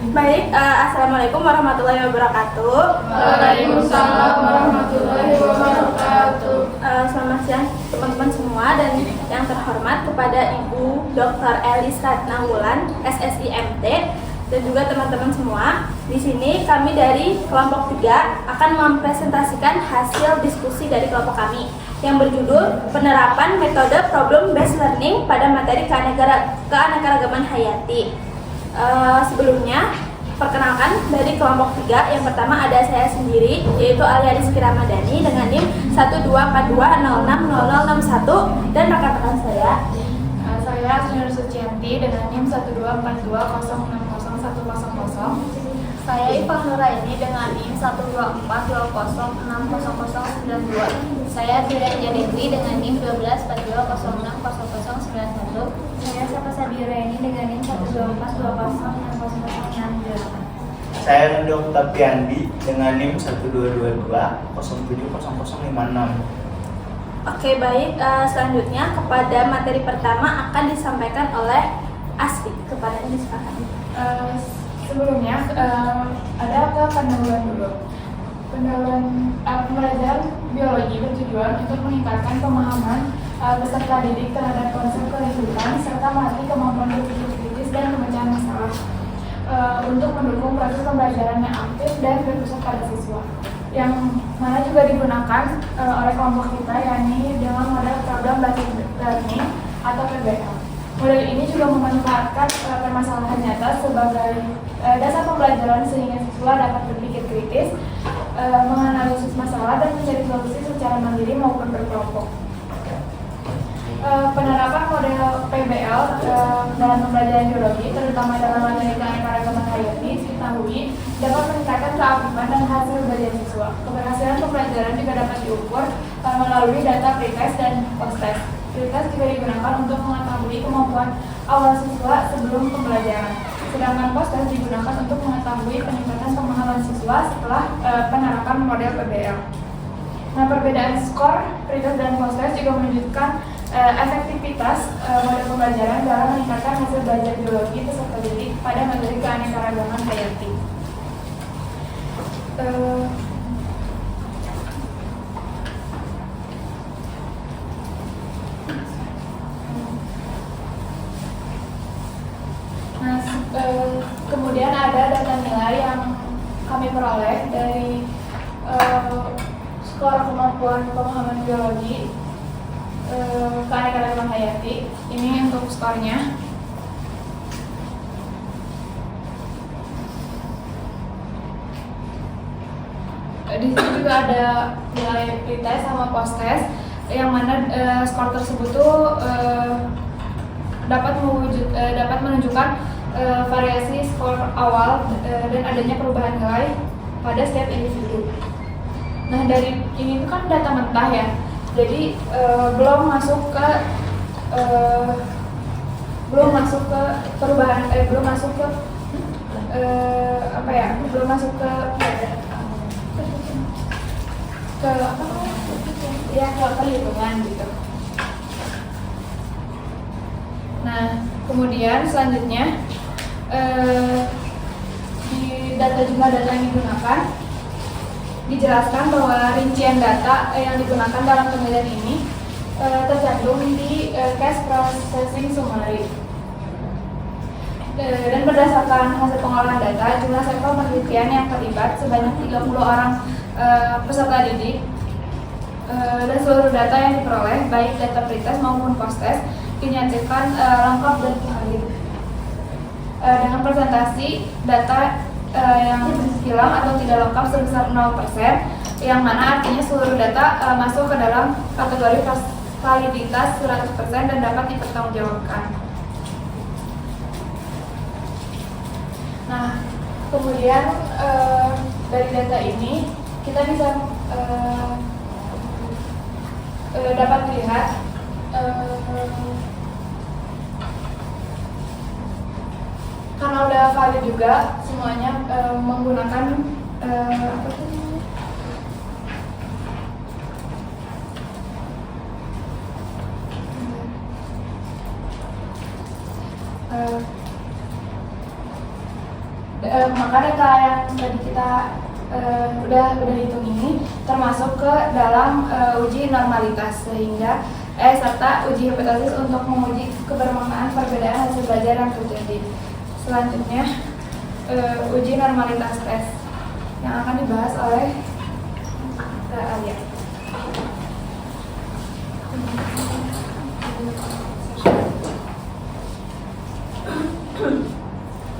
Baik, Assalamualaikum warahmatullahi wabarakatuh. Waalaikumsalam warahmatullahi wabarakatuh. Selamat siang teman-teman semua dan yang terhormat kepada Ibu Dr. Elis Ratnawulan, SSIMT, dan juga teman-teman semua. Di sini kami dari kelompok 3 akan mempresentasikan hasil diskusi dari kelompok kami yang berjudul Penerapan Metode Problem Based Learning pada materi keanekaragaman hayati. Sebelumnya, perkenalkan dari kelompok 3, yang pertama ada saya sendiri, yaitu Alia Rizky Ramadhani dengan NIM 124206061, dan rekan-rekan saya. Saya Nur Sucianti dengan NIM 12420606100. Saya Ipang Nuraini dengan NIM 12420606092. Saya Fira Jaditri dengan NIM 12420600091. Saya Sapa Sabiraini dengan NIM 12420600068. Saya Nando Tapiandi dengan NIM 12220700056. Oke, baik. Selanjutnya kepada materi pertama akan disampaikan oleh Asfi. Kepada ini silakan. Sebelumnya ada pendahuluan dulu. Pembelajaran biologi bertujuan untuk meningkatkan pemahaman peserta didik terhadap konsep kehidupan serta melatih kemampuan berpikir kritis dan pemecahan masalah untuk mendukung proses pembelajaran yang aktif dan berpusat pada siswa, yang mana juga digunakan oleh kelompok kita, yakni dengan model Problem Based Learning atau PBL. Model ini juga memanfaatkan permasalahan nyata sebagai dasar pembelajaran sehingga siswa dapat berpikir kritis, menganalisis masalah dan mencari solusi secara mandiri maupun berkelompok. Penerapan model PBL dalam pembelajaran biologi, terutama dalam materi keanekaragaman hayati, diketahui dapat meningkatkan keaktifan dan hasil belajar siswa. Keberhasilan pembelajaran juga dapat diukur melalui data pretest dan post-test. Pretest juga digunakan untuk mengetahui kemampuan awal siswa sebelum pembelajaran, sedangkan post-test digunakan untuk mengetahui peningkatan pemahaman siswa setelah penerapan model PBL. Nah, perbedaan skor pretest dan post-test juga menunjukkan efektivitas model pembelajaran dalam meningkatkan hasil belajar biologi peserta didik pada materi keanekaragaman hayati. Kemudian ada data nilai yang kami peroleh dari skor kemampuan pemahaman biologi keanekaragaman hayati. Ini untuk skornya. Di sini juga ada nilai pretest sama post-test, yang mana skor tersebut tuh dapat menunjukkan variasi skor awal dan adanya perubahan nilai pada setiap individu. Nah, dari ini kan data mentah ya, jadi belum masuk ke perubahan, belum masuk ke perhitungan gitu. Nah, kemudian selanjutnya di data jumlah data yang digunakan dijelaskan bahwa rincian data yang digunakan dalam penilaian ini tercantum di case processing summary. Dan berdasarkan hasil pengolahan data, jumlah sampel penelitian yang terlibat sebanyak 30 orang peserta didik, dan seluruh data yang diperoleh, baik data pretest maupun post-test, dinyatakan lengkap dan valid. Dengan presentasi data yang hilang atau tidak lengkap sebesar 0%, yang mana artinya seluruh data masuk ke dalam kategori validitas 100% dan dapat dipertanggungjawabkan. Nah, kemudian dari data ini kita bisa dapat melihat karena udah valid juga semuanya menggunakan Maka data yang tadi kita udah hitung ini termasuk ke dalam uji normalitas serta uji hipotesis untuk menguji kebermanfaatan perbedaan hasil belajar yang terjadi. Selanjutnya uji normalitas tes yang akan dibahas oleh Alia.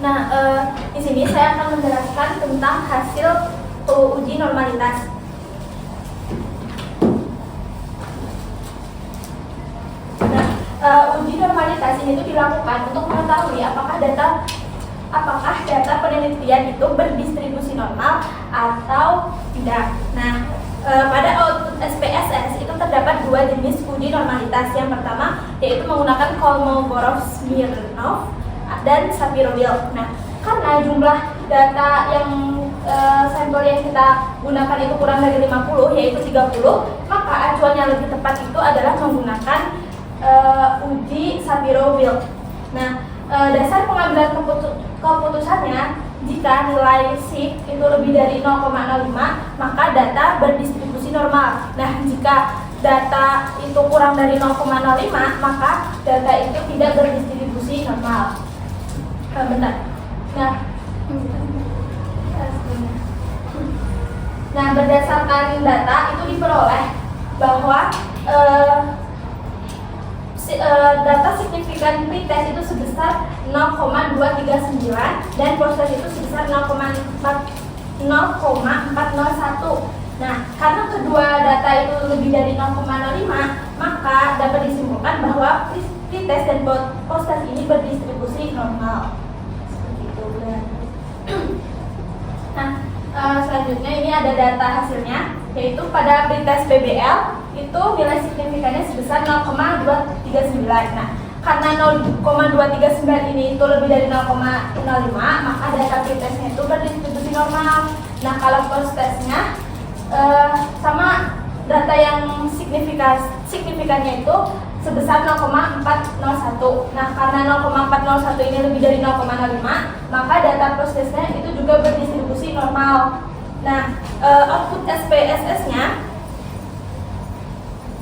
Nah, di sini saya akan menjelaskan tentang hasil uji normalitas. Nah, uji normalitas ini itu dilakukan untuk mengetahui apakah data penelitian itu berdistribusi normal atau tidak. Nah, pada output SPSS itu terdapat dua jenis uji normalitas. Yang pertama yaitu menggunakan Kolmogorov-Smirnov dan Shapiro-Wilk. Nah, karena jumlah data yang sampel yang kita gunakan itu kurang dari 50, yaitu 30, maka acuan yang lebih tepat itu adalah menggunakan uji Shapiro-Wilk. Nah, dasar pengambilan keputusannya, jika nilai SIG itu lebih dari 0,05, maka data berdistribusi normal. Nah, jika data itu kurang dari 0,05, maka data itu tidak berdistribusi normal. Nah, berdasarkan data itu diperoleh bahwa data signifikan pretest itu sebesar 0,239 dan post-test itu sebesar 0,401. Nah, karena kedua data itu lebih dari 0,05, maka dapat disimpulkan bahwa pretest dan post-test ini berdistribusi normal. Seperti itu. Nah, selanjutnya ini ada data hasilnya, yaitu pada pretest PBL itu nilai signifikannya sebesar 0,239. Nah, karena 0,239 ini itu lebih dari 0,05, maka data pretestnya itu berdistribusi normal. Nah, kalau post-testnya sama data yang signifikannya itu sebesar 0,401. Nah, karena 0,401 ini lebih dari 0,05, maka data post-testnya itu juga berdistribusi normal. Nah, output SPSS-nya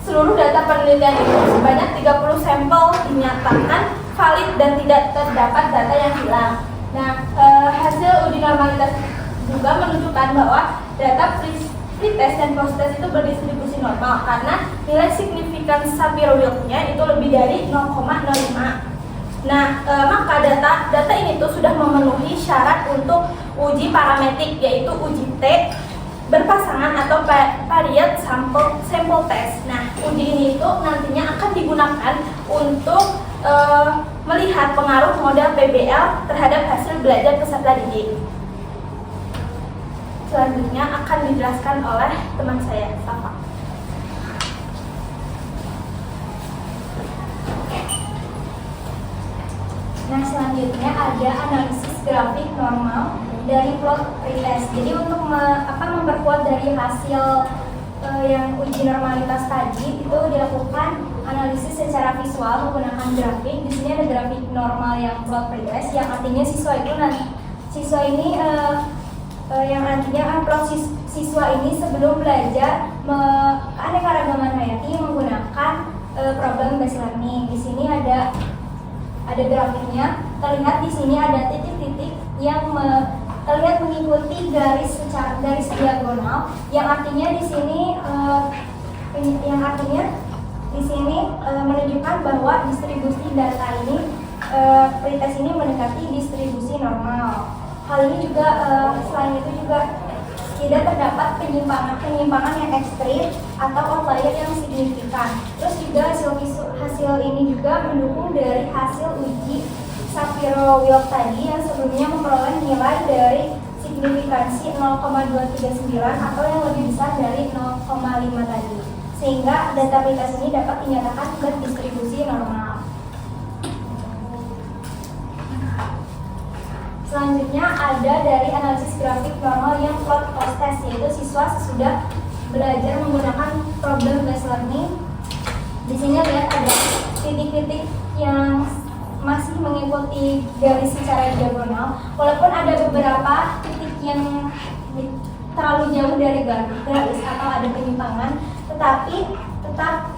seluruh data penelitian itu sebanyak 30 sampel dinyatakan valid dan tidak terdapat data yang hilang. Nah, hasil uji normalitas juga menunjukkan bahwa data pretest dan post-test itu berdistribusi normal karena nilai signifikan Shapiro-Wilk-nya itu lebih dari 0,05. Nah, maka data ini tuh sudah memenuhi syarat untuk uji parametrik, yaitu uji T berpasangan atau variate sample test. Nah, uji ini itu nantinya akan digunakan untuk melihat pengaruh model PBL terhadap hasil belajar peserta didik. Selanjutnya akan dijelaskan oleh teman saya, Safa. Nah, selanjutnya ada analisis grafik normal dari plot pretest. Jadi untuk memperkuat dari hasil yang uji normalitas tadi itu dilakukan analisis secara visual menggunakan grafik. Di sini ada grafik normal yang plot pretest, yang artinya siswa ini yang artinya plot siswa ini sebelum belajar keanekaragaman hayati menggunakan problem based learning. Di sini ada grafiknya. Terlihat di sini ada titik-titik yang terlihat mengikuti garis diagonal, yang artinya di sini menunjukkan bahwa distribusi data ini pretest ini mendekati distribusi normal. Hal ini juga selain itu juga tidak terdapat penyimpangan yang ekstrim atau outlier yang signifikan. Terus juga hasil ini juga mendukung dari hasil uji Shapiro-Wilk tadi yang sebelumnya memperoleh nilai dari signifikansi 0,239 atau yang lebih besar dari 0,5 tadi, sehingga data pretest ini dapat dinyatakan berdistribusi normal. Selanjutnya ada dari analisis grafik normal yang plot post-test, yaitu siswa sesudah belajar menggunakan problem based learning. Di sini lihat ada titik-titik yang masih mengikuti garis secara diagonal, walaupun ada beberapa titik yang terlalu jauh dari garis atau ada penyimpangan, tetapi tetap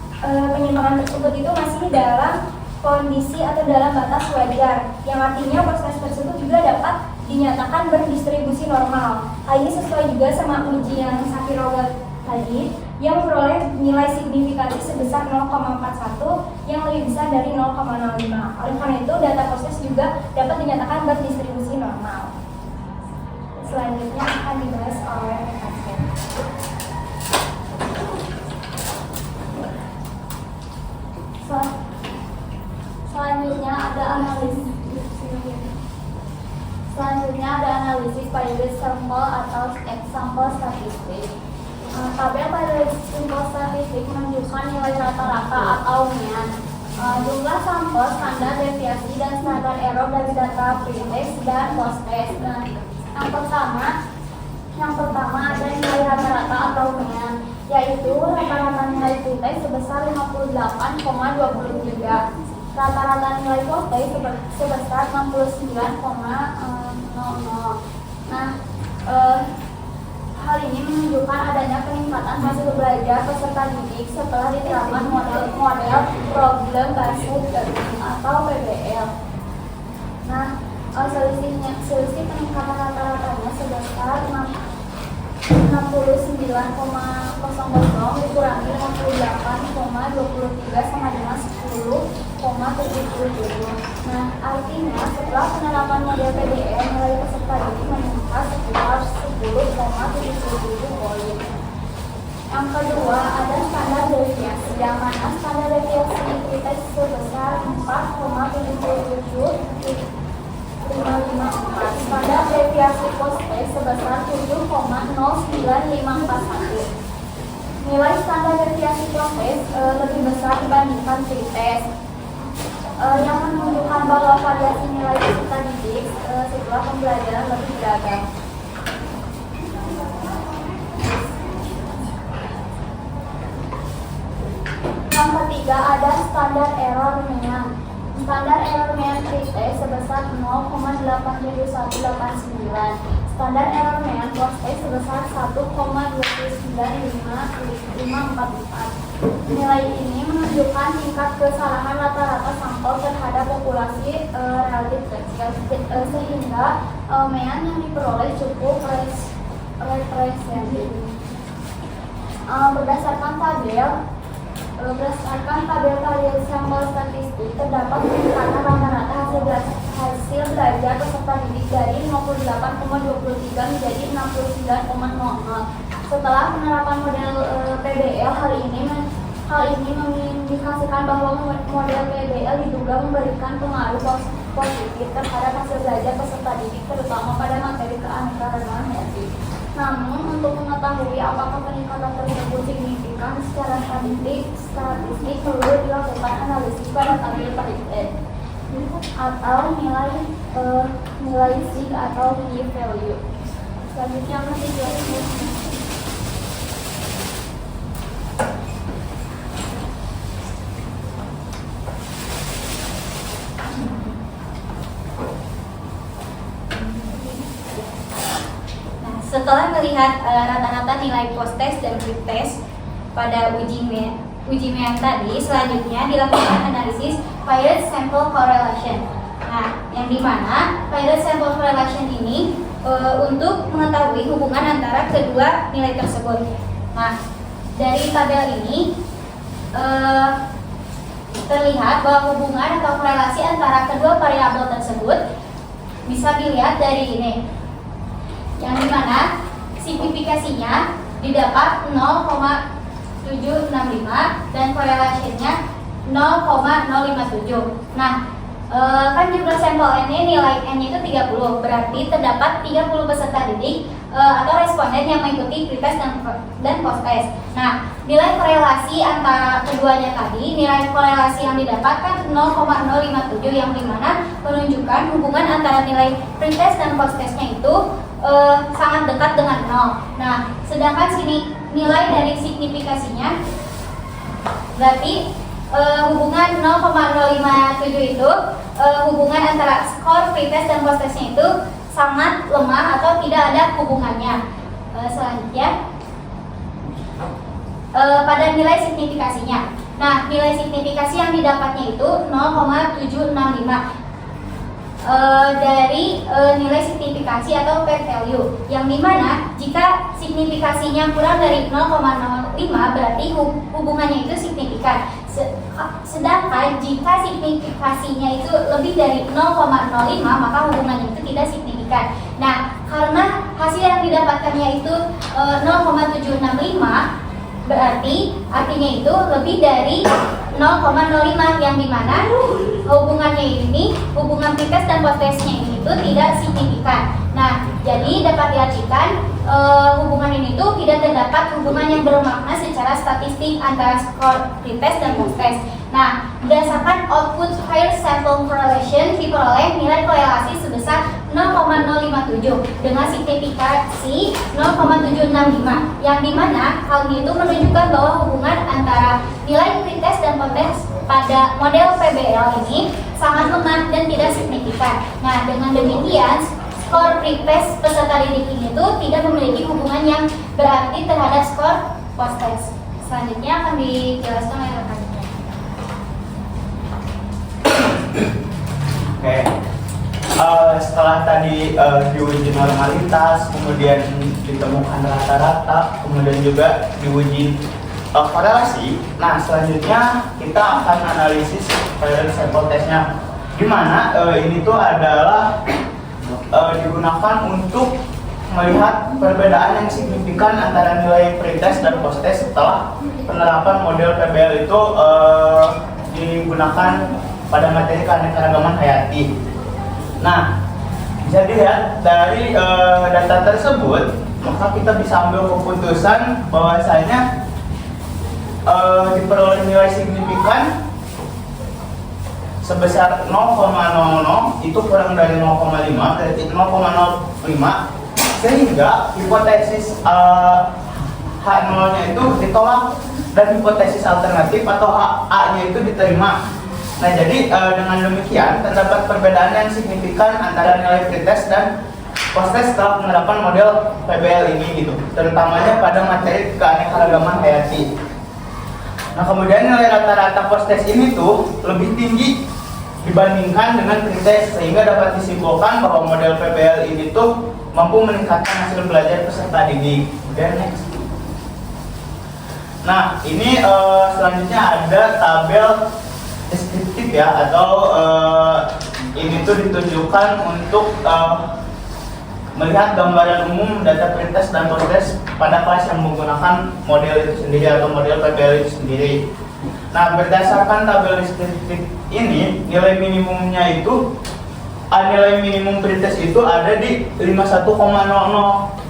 penyimpangan tersebut itu masih dalam kondisi atau dalam batas wajar, yang artinya proses tersebut juga dapat dinyatakan berdistribusi normal. Hal ini sesuai juga sama uji yang Shapiro tadi, yang memperoleh nilai signifikansi sebesar 0,41 yang lebih besar dari 0,05. Oleh karena itu, data proses juga dapat dinyatakan berdistribusi normal. Selanjutnya akan dibahas oleh pasien. Selanjutnya ada analisis. Periodic sample atau example statistik. Tabel periodic sample statistik menunjukkan nilai rata-rata atau mean, jumlah sampel, standar deviasi, dan standar error dari data pre-test dan post-test. Dan yang pertama ada nilai rata-rata atau mean, yaitu rata-rata nilai pre-test sebesar 58,23. Rata-rata nilai post-test sebesar 69,00. Nah, hal ini menunjukkan adanya peningkatan hasil belajar peserta didik setelah diterapkan model problem based learning atau PBL. Nah, selisih peningkatan rata-ratanya sebesar 69,00 dikurangi 58,23 sama dengan 10,77. Nah, artinya setelah penerapan model PBL, nilai peserta didik meningkat sekitar 10,77 poin. Yang kedua, ada standar deviasi, yang mana standar deviasi kita sebesar 4,77. Standar deviasi post-test sebesar 7,09541. Nilai standar deviasi post-test lebih besar dibandingkan pre-test, yang menunjukkan bahwa variasi nilai peserta didik setelah pembelajaran lebih beragam. Yang ketiga ada standar error mean. Standar error mean pre-test sebesar 0,87189. Standar error mean post-test sebesar 1,29544. Nilai ini menunjukkan tingkat kesalahan rata-rata sampel terhadap populasi relatif kecil, sehingga mean yang diperoleh cukup representatif. Berdasarkan tabel variasi sampel statistik, terdapat peningkatan rata-rata hasil belajar peserta didik dari 58,23 menjadi 69,00. Setelah penerapan model PBL, hal ini mengindikasikan bahwa model PBL diduga memberikan pengaruh positif terhadap hasil belajar peserta didik, terutama pada materi keanekaragaman hayati. Namun, untuk mengetahui apakah peningkatan tersebut signifikan secara statistik perlu dilakukan analisis pada tabel pre-test atau nilai signifikan atau p-value. Selanjutnya masih jelaskan. Setelah melihat rata-rata nilai post-test dan pre-test pada uji mean tadi, selanjutnya dilakukan analisis paired sample correlation. Nah, yang dimana paired sample correlation ini untuk mengetahui hubungan antara kedua nilai tersebut. Nah, dari tabel ini terlihat bahwa hubungan atau korelasi antara kedua variabel tersebut bisa dilihat dari ini, yang dimana signifikasinya didapat 0,765 dan korelasinya 0,057. Nah, kan jumlah sampel ini nilai N-nya itu 30, berarti terdapat 30 peserta didik atau responden yang mengikuti pre-test dan post-test. Nah, nilai korelasi antara keduanya tadi, nilai korelasi yang didapatkan 0,057, yang dimana menunjukkan hubungan antara nilai pre-test dan post-testnya itu sangat dekat dengan 0. Nah, sedangkan sini nilai dari signifikasinya berarti hubungan 0,057 itu hubungan antara skor pretest dan post-testnya itu sangat lemah atau tidak ada hubungannya. Selanjutnya pada nilai signifikasinya. Nah, nilai signifikasi yang didapatnya itu 0,765 dari nilai signifikasi atau p-value, yang dimana jika signifikasinya kurang dari 0,05 berarti hubungannya itu signifikan. Sedangkan jika signifikasinya itu lebih dari 0,05 maka hubungannya itu tidak signifikan. Nah, karena hasil yang didapatkannya itu 0,765 berarti artinya itu lebih dari 0,05, yang dimana hubungannya ini, hubungan pretest dan post-testnya ini itu tidak signifikan. Nah, jadi dapat diartikan hubungan ini tuh tidak terdapat hubungan yang bermakna secara statistik antara skor pretest dan post-test. Nah, berdasarkan output higher sample correlation diperoleh nilai korelasi sebesar 0,057 dengan signifikasi 0,765, yang dimana hal ini itu menunjukkan bahwa hubungan antara nilai pretest dan post-test pada model PBL ini sangat lemah dan tidak signifikan. Nah, dengan demikian skor pretest peserta didik ini tuh tidak memiliki hubungan yang berarti terhadap skor post-test. Selanjutnya akan dijelaskan oleh rekan. Oke. Setelah tadi diuji normalitas, kemudian ditemukan rata-rata, kemudian juga diuji korelasi. Nah, selanjutnya kita akan analisis sampel testnya, di mana ini tuh adalah digunakan untuk melihat perbedaan yang signifikan antara nilai pretest dan post-test setelah penerapan model PBL itu digunakan pada materi keanekaragaman hayati. Nah, bisa dilihat dari data tersebut, maka kita bisa ambil keputusan bahwasanya diperoleh nilai signifikan sebesar 0,00 itu kurang dari 0,5, berarti 0,05, sehingga hipotesis H0-nya itu ditolak dan hipotesis alternatif atau A-nya itu diterima. Nah, jadi dengan demikian terdapat perbedaan yang signifikan antara nilai pretest dan post-test setelah penerapan model PBL ini gitu, terutamanya pada materi keanekaragaman hayati. Nah, kemudian nilai rata-rata post-test ini tuh lebih tinggi dibandingkan dengan pretest, sehingga dapat disimpulkan bahwa model PBL ini tuh mampu meningkatkan hasil belajar peserta didik. Kemudian next. Nah, ini selanjutnya ada tabel deskriptif ya, atau ini tuh ditunjukkan untuk melihat gambaran umum data pretest dan post-test pada kelas yang menggunakan model itu sendiri atau model PBL itu sendiri. Nah, berdasarkan tabel deskriptif ini, nilai minimumnya itu nilai minimum pretest itu ada di 51,00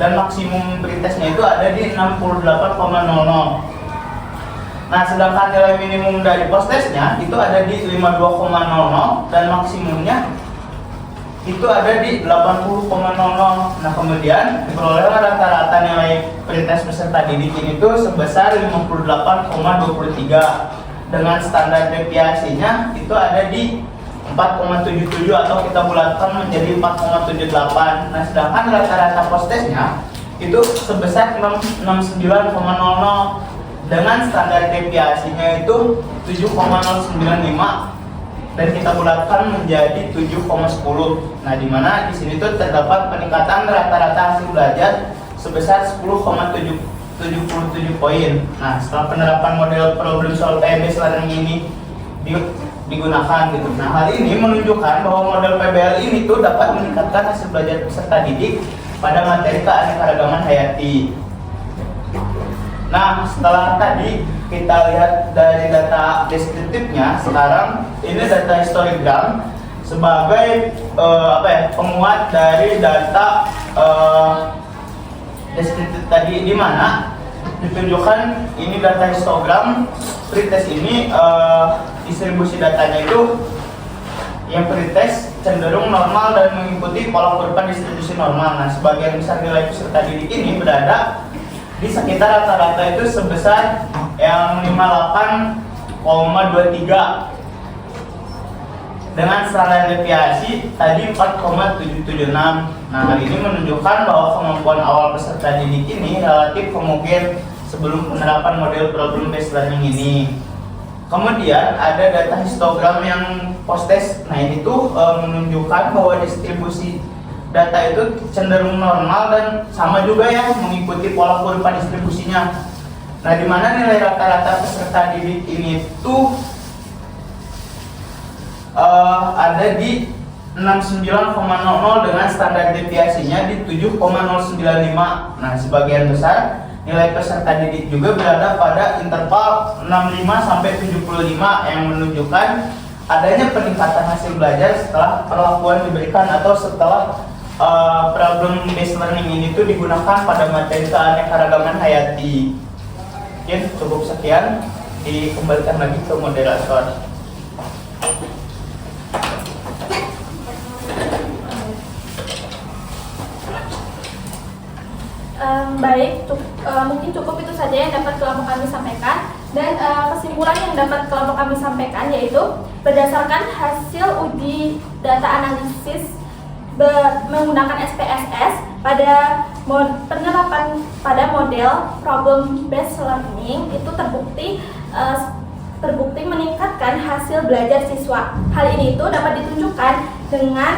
dan maksimum pretestnya itu ada di 68,00. Nah, sedangkan nilai minimum dari post-testnya itu ada di 52,00 dan maksimumnya itu ada di 80,00. Nah, kemudian diperoleh rata-rata nilai pretest peserta didik ini itu sebesar 58,23 dengan standar deviasinya itu ada di 4,77 atau kita bulatkan menjadi 4,78. Nah, sedangkan rata-rata post-testnya itu sebesar 69,00 dengan standar deviasinya itu 7,095 dan kita bulatkan menjadi 7,10. Nah, di mana di sini tuh terdapat peningkatan rata-rata hasil belajar sebesar 10,77 poin. Nah, setelah penerapan model problem solve based learning ini digunakan gitu. Nah, hal ini menunjukkan bahwa model PBL ini tuh dapat meningkatkan hasil belajar peserta didik pada materi keanekaragaman hayati. Nah, setelah tadi kita lihat dari data deskriptifnya, sekarang ini data histogram sebagai penguat dari data deskriptif tadi, di mana ditunjukkan ini data histogram pretest ini distribusi datanya itu yang pretest cenderung normal dan mengikuti pola kurva distribusi normal. Nah, sebagian besar nilai peserta didik ini berada di sekitar rata-rata itu sebesar yang 58 Dengan standar deviasi tadi 4,776. Nah, hal ini menunjukkan bahwa kemampuan awal peserta didik ini relatif homogen sebelum penerapan model problem based learning ini. Kemudian ada data histogram yang post test. Nah, ini tuh menunjukkan bahwa distribusi data itu cenderung normal dan sama juga ya mengikuti pola kurva distribusinya. Nah, di mana nilai rata-rata peserta didik ini tuh ada di 69,00 dengan standar deviasinya di 7,095. Nah, sebagian besar nilai peserta didik juga berada pada interval 65 sampai 75 yang menunjukkan adanya peningkatan hasil belajar setelah perlakuan diberikan atau setelah problem based learning ini tuh digunakan pada materi keanekaragaman hayati. Oke, cukup sekian. Dikembalikan lagi ke moderator. Baik, mungkin cukup itu saja yang dapat kelompok kami sampaikan. Dan kesimpulan yang dapat kelompok kami sampaikan yaitu berdasarkan hasil uji data analisis menggunakan SPSS pada penerapan pada model problem based learning itu terbukti meningkatkan hasil belajar siswa. Hal ini itu dapat ditunjukkan dengan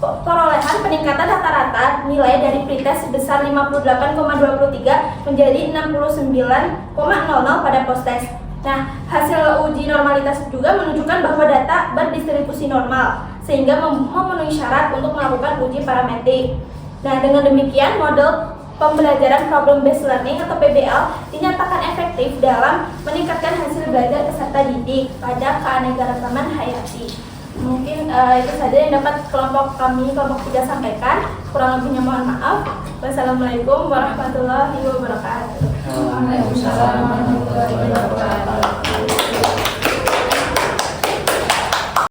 perolehan peningkatan rata-rata nilai dari pretest sebesar 58,23 menjadi 69,00 pada post test. Nah, hasil uji normalitas juga menunjukkan bahwa data berdistribusi normal sehingga memenuhi syarat untuk melakukan uji parametrik. Nah, dengan demikian model pembelajaran problem based learning atau PBL dinyatakan efektif dalam meningkatkan hasil belajar peserta didik pada keanekaragaman hayati. Mungkin itu saja yang dapat kelompok 3 sampaikan. Kurang lebihnya mohon maaf. Wassalamualaikum warahmatullahi wabarakatuh. Waalaikumsalam warahmatullahi wabarakatuh.